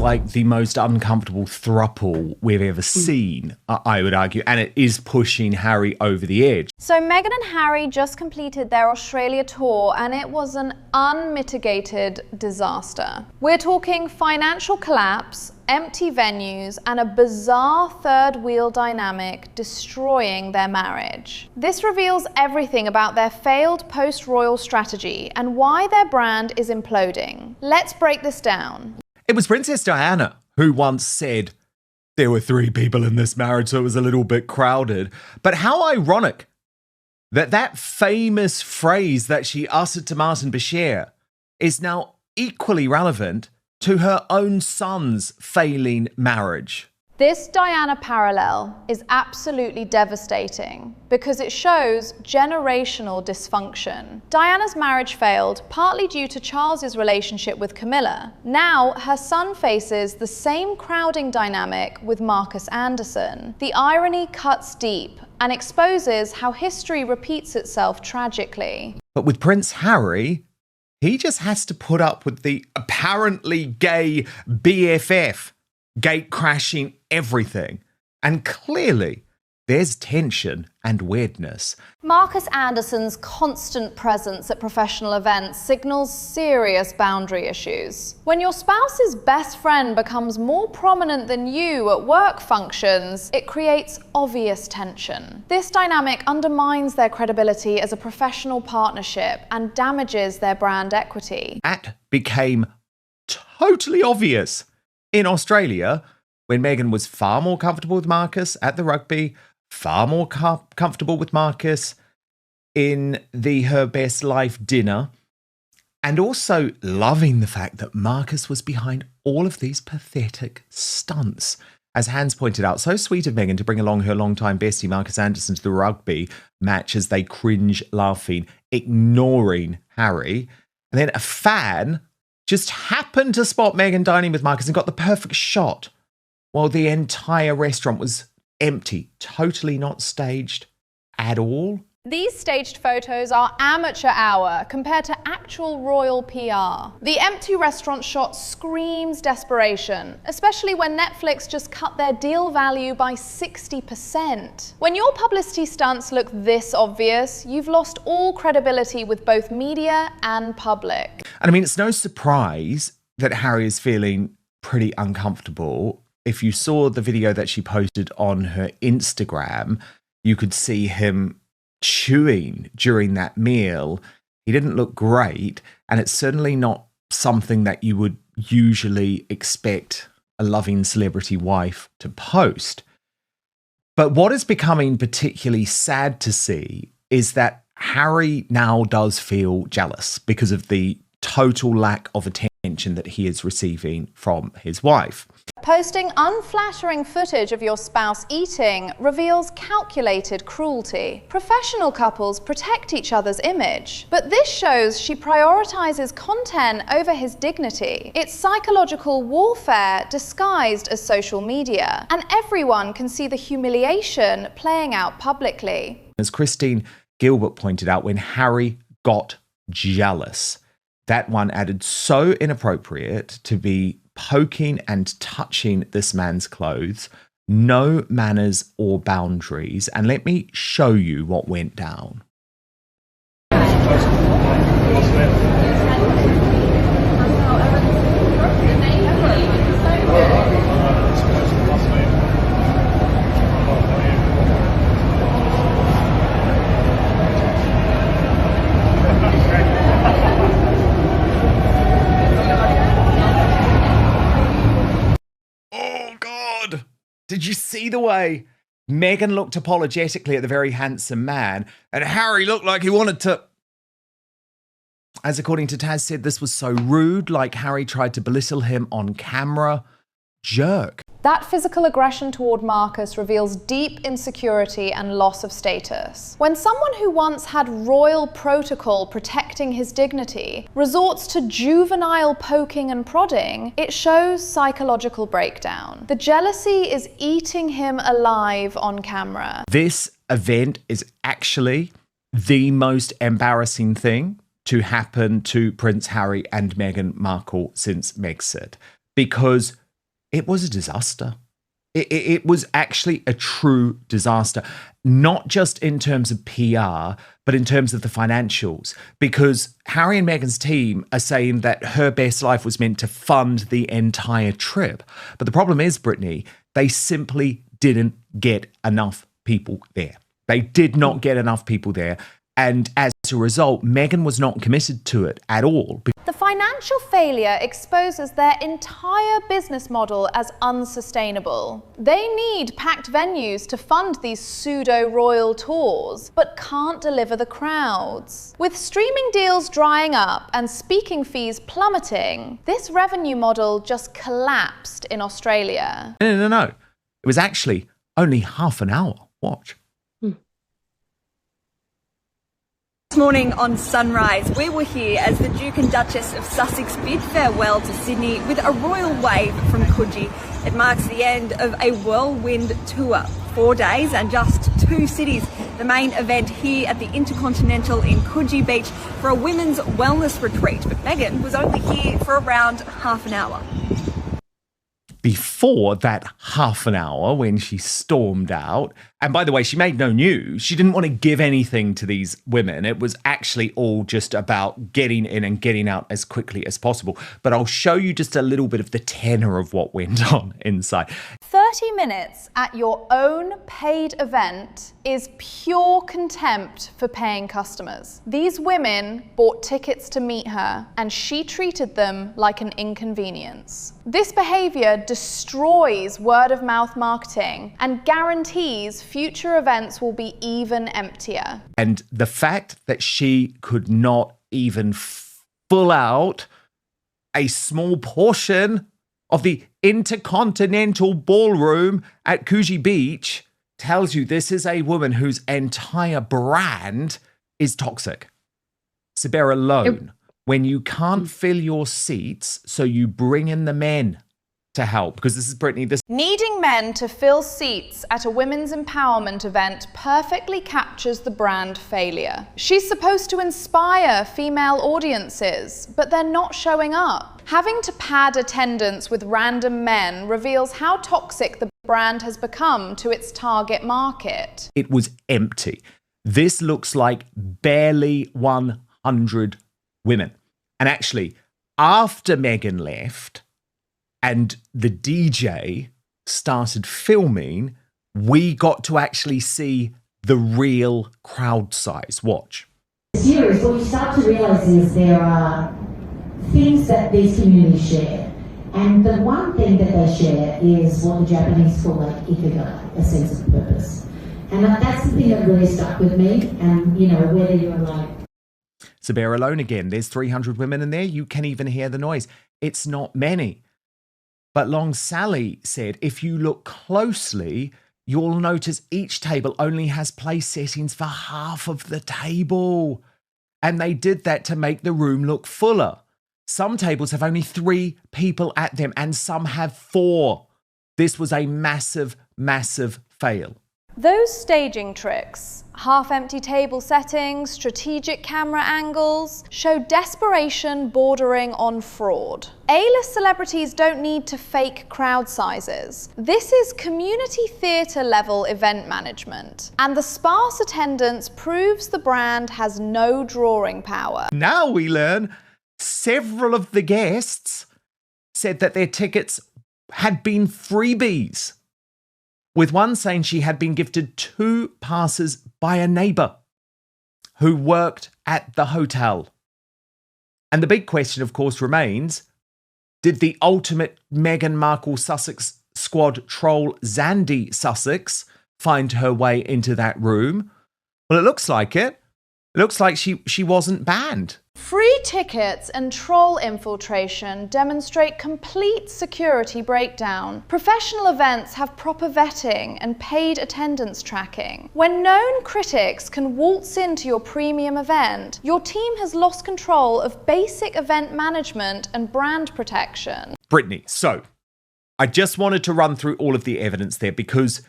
like the most uncomfortable throuple we've ever seen, I would argue, and it is pushing Harry over the edge. So Meghan and Harry just completed their Australia tour and it was an unmitigated disaster. We're talking financial collapse, empty venues, and a bizarre third wheel dynamic destroying their marriage. This reveals everything about their failed post-royal strategy and why their brand is imploding. Let's break this down. It was Princess Diana who once said, there were 3 people in this marriage, so it was a little bit crowded. But how ironic that famous phrase that she uttered to Martin Bashir is now equally relevant to her own son's failing marriage. This Diana parallel is absolutely devastating because it shows generational dysfunction. Diana's marriage failed partly due to Charles's relationship with Camilla. Now her son faces the same crowding dynamic with Marcus Anderson. The irony cuts deep and exposes how history repeats itself tragically. But with Prince Harry, he just has to put up with the apparently gay BFF gate-crashing everything. And clearly, there's tension and weirdness. Marcus Anderson's constant presence at professional events signals serious boundary issues. When your spouse's best friend becomes more prominent than you at work functions, it creates obvious tension. This dynamic undermines their credibility as a professional partnership and damages their brand equity. That became totally obvious in Australia, when Meghan was far more comfortable with Marcus at the rugby, far more comfortable with Marcus in the Her Best Life dinner, and also loving the fact that Marcus was behind all of these pathetic stunts. As Hans pointed out, so sweet of Meghan to bring along her longtime bestie Marcus Anderson to the rugby match as they cringe laughing, ignoring Harry. And then a fan just happened to spot Meghan dining with Marcus and got the perfect shot while the entire restaurant was empty, totally not staged at all. These staged photos are amateur hour compared to actual royal PR. The empty restaurant shot screams desperation, especially when Netflix just cut their deal value by 60%. When your publicity stunts look this obvious, you've lost all credibility with both media and public. And I mean, it's no surprise that Harry is feeling pretty uncomfortable. If you saw the video that she posted on her Instagram, you could see him chewing during that meal. He didn't look great, and it's certainly not something that you would usually expect a loving celebrity wife to post. But what is becoming particularly sad to see is that Harry now does feel jealous because of the total lack of attention that he is receiving from his wife. Posting unflattering footage of your spouse eating reveals calculated cruelty. Professional couples protect each other's image, but this shows she prioritizes content over his dignity. It's psychological warfare disguised as social media, and everyone can see the humiliation playing out publicly. As Christine Gilbert pointed out, when Harry got jealous, that one added so inappropriate to be poking and touching this man's clothes. No manners or boundaries. And let me show you what went down. Did you see the way Meghan looked apologetically at the very handsome man, and Harry looked like he wanted to... As according to Taz said, this was so rude, like Harry tried to belittle him on camera. Jerk. That physical aggression toward Marcus reveals deep insecurity and loss of status. When someone who once had royal protocol protecting his dignity resorts to juvenile poking and prodding, it shows psychological breakdown. The jealousy is eating him alive on camera. This event is actually the most embarrassing thing to happen to Prince Harry and Meghan Markle since Megxit, because It was a disaster. It was actually a true disaster, not just in terms of PR, but in terms of the financials, because Harry and Meghan's team are saying that Her Best Life was meant to fund the entire trip. But the problem is, Brittany, they simply didn't get enough people there. They did not get enough people there. And as a result, Meghan was not committed to it at all. The financial failure exposes their entire business model as unsustainable. They need packed venues to fund these pseudo-royal tours, but can't deliver the crowds. With streaming deals drying up and speaking fees plummeting, this revenue model just collapsed in Australia. No. It was actually only half an hour. Watch. This morning on Sunrise, we were here as the Duke and Duchess of Sussex bid farewell to Sydney with a royal wave from Coogee. It marks the end of a whirlwind tour. 4 days and just 2 cities. The main event here at the Intercontinental in Coogee Beach for a women's wellness retreat. But Meghan was only here for around half an hour. Before that half an hour when she stormed out, and by the way, she made no news. She didn't want to give anything to these women. It was actually all just about getting in and getting out as quickly as possible. But I'll show you just a little bit of the tenor of what went on inside. 30 minutes at your own paid event is pure contempt for paying customers. These women bought tickets to meet her, and she treated them like an inconvenience. This behavior destroys word-of-mouth marketing and guarantees future events will be even emptier. And the fact that she could not even fill out a small portion of the Intercontinental Ballroom at Coogee Beach tells you this is a woman whose entire brand is toxic. Sabera alone, when you can't fill your seats, so you bring in the men to help, because this is Brittany. Needing men to fill seats at a women's empowerment event perfectly captures the brand failure. She's supposed to inspire female audiences, but they're not showing up. Having to pad attendance with random men reveals how toxic the brand has become to its target market. It was empty. This looks like barely 100 women. And actually, after Meghan left, and the DJ started filming, we got to actually see the real crowd size. Watch. Serious, what you start to realise is there are things that these communities share. And the one thing that they share is what the Japanese call like ikigai, a sense of purpose. And that's the thing that really stuck with me. And, you know, whether you're like... Sabera alone again, there's 300 women in there. You can even hear the noise. It's not many. But Long Sally said, if you look closely, you'll notice each table only has place settings for half of the table. And they did that to make the room look fuller. Some tables have only 3 people at them and some have 4. This was a massive, massive fail. Those staging tricks, half-empty table settings, strategic camera angles, show desperation bordering on fraud. A-list celebrities don't need to fake crowd sizes. This is community theatre level event management, and the sparse attendance proves the brand has no drawing power. Now we learn several of the guests said that their tickets had been freebies, with one saying she had been gifted 2 passes by a neighbour who worked at the hotel. And the big question, of course, remains, did the ultimate Meghan Markle Sussex squad troll Zandy Sussex find her way into that room? Well, it looks like it. It looks like she wasn't banned. Free tickets and troll infiltration demonstrate complete security breakdown. Professional events have proper vetting and paid attendance tracking. When known critics can waltz into your premium event, your team has lost control of basic event management and brand protection. Brittany, so I just wanted to run through all of the evidence there because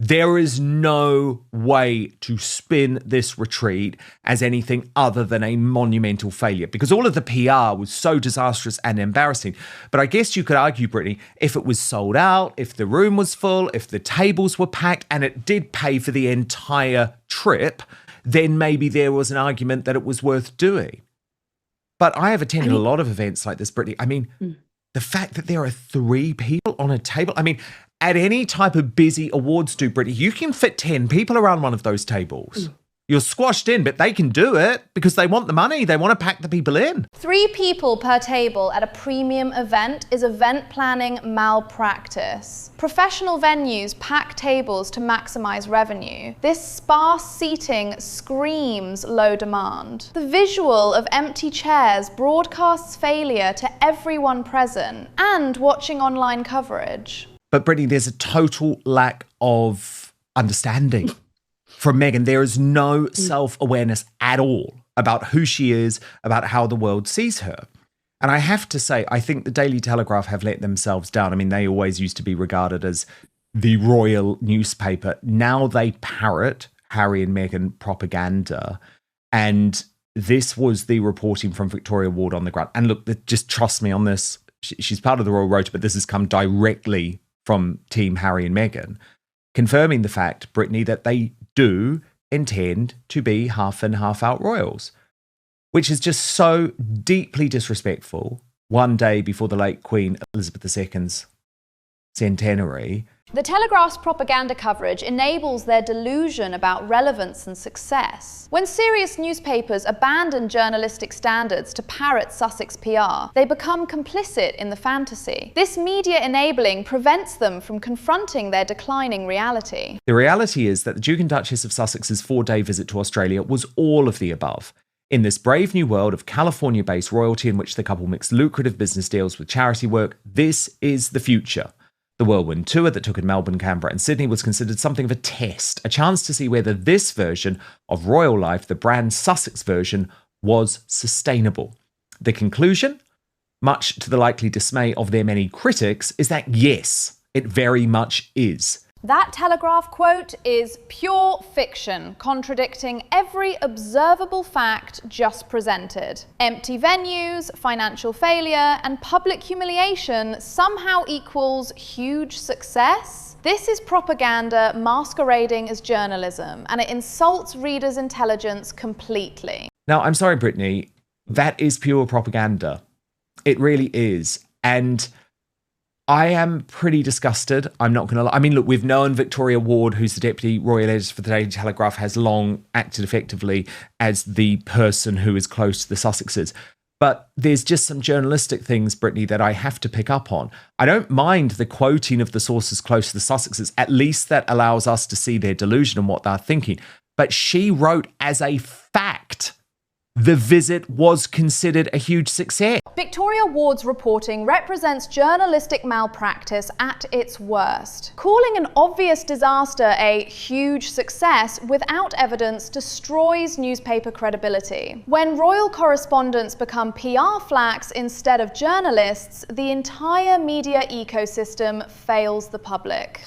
There is no way to spin this retreat as anything other than a monumental failure, because all of the PR was so disastrous and embarrassing. But I guess you could argue, Brittany, if it was sold out, if the room was full, if the tables were packed, and it did pay for the entire trip, then maybe there was an argument that it was worth doing. But I have attended a lot of events like this, Brittany. I mean, the fact that there are 3 people on a table, I mean, at any type of busy awards do, Brittany, you can fit 10 people around one of those tables. You're squashed in, but they can do it because they want the money. They want to pack the people in. 3 people per table at a premium event is event planning malpractice. Professional venues pack tables to maximize revenue. This sparse seating screams low demand. The visual of empty chairs broadcasts failure to everyone present and watching online coverage. But Brittany, there's a total lack of understanding from Meghan. There is no self-awareness at all about who she is, about how the world sees her. And I have to say, I think the Daily Telegraph have let themselves down. I mean, they always used to be regarded as the royal newspaper. Now they parrot Harry and Meghan propaganda. And this was the reporting from Victoria Ward on the ground. And look, just trust me on this. She's part of the Royal Rota, but this has come directly from Team Harry and Meghan, confirming the fact, Brittany, that they do intend to be half in, half out royals, which is just so deeply disrespectful one day before the late Queen Elizabeth II's centenary. The Telegraph's propaganda coverage enables their delusion about relevance and success. When serious newspapers abandon journalistic standards to parrot Sussex PR, they become complicit in the fantasy. This media enabling prevents them from confronting their declining reality. The reality is that the Duke and Duchess of Sussex's 4-day visit to Australia was all of the above. In this brave new world of California-based royalty in which the couple mix lucrative business deals with charity work, this is the future. The whirlwind tour that took in Melbourne, Canberra and Sydney was considered something of a test, a chance to see whether this version of royal life, the brand Sussex version, was sustainable. The conclusion, much to the likely dismay of their many critics, is that yes, it very much is. That Telegraph quote is pure fiction, contradicting every observable fact just presented. Empty venues, financial failure, and public humiliation somehow equals huge success? This is propaganda masquerading as journalism, and it insults readers' intelligence completely. Now, I'm sorry, Brittany, that is pure propaganda. It really is. And I am pretty disgusted. I'm not going to lie. I mean, look, we've known Victoria Ward, who's the Deputy Royal Editor for the Daily Telegraph, has long acted effectively as the person who is close to the Sussexes. But there's just some journalistic things, Brittany, that I have to pick up on. I don't mind the quoting of the sources close to the Sussexes. At least that allows us to see their delusion and what they're thinking. But she wrote as a fact the visit was considered a huge success. Victoria Ward's reporting represents journalistic malpractice at its worst. Calling an obvious disaster a huge success without evidence destroys newspaper credibility. When royal correspondents become PR flacks instead of journalists, the entire media ecosystem fails the public.